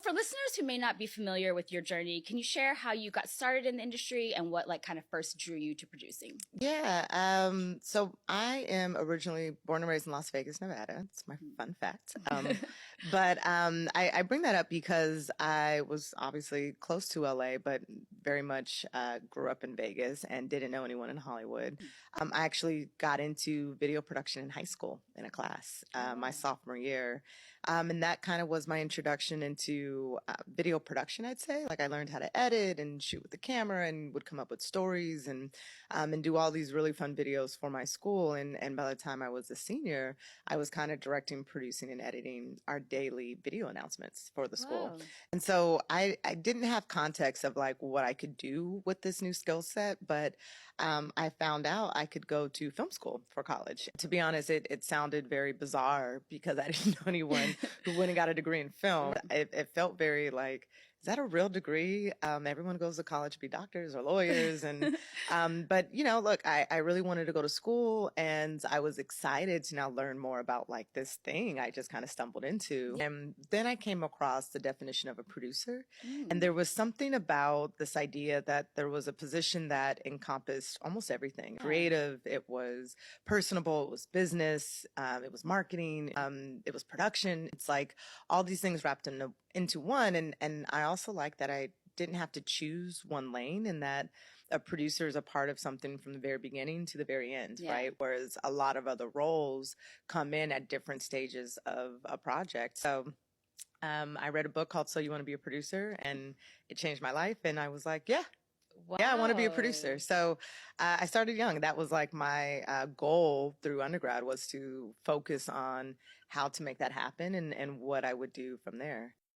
For listeners who may not be familiar with your journey, can you share how you got started in the industry and what like kind of first drew you to producing? Yeah. So I am originally born and raised in Las Vegas, Nevada. It's my fun fact. But I bring that up because I was obviously close to LA, but very much grew up in Vegas and didn't know anyone in Hollywood. I actually got into video production in high school in a class, my sophomore year. And that kind of was my introduction into video production, I'd say. Like I learned how to edit and shoot with the camera and would come up with stories and do all these really fun videos for my school. And by the time I was a senior, I was kind of directing, producing, and editing our daily video announcements for the school. Wow. And so I didn't have context of like what I could do with this new skill set, but I found out I could go to film school for college. To be honest, it sounded very bizarre because I didn't know anyone who went and got a degree in film. It felt very like, is that a real degree? Everyone goes to college to be doctors or lawyers. But you know, look, I really wanted to go to school and I was excited to now learn more about like this thing I just kind of stumbled into. And then I came across the definition of a producer. And there was something about this idea that there was a position that encompassed almost everything. Creative, it was personable, it was business, it was marketing, it was production. It's like all these things wrapped into one. And I also like that I didn't have to choose one lane and that a producer is a part of something from the very beginning to the very end, right? Whereas a lot of other roles come in at different stages of a project. So I read a book called So You Want to Be a Producer, and it changed my life. And I was like, yeah, I want to be a producer. So I started young. That was like my goal through undergrad was to focus on how to make that happen and what I would do from there.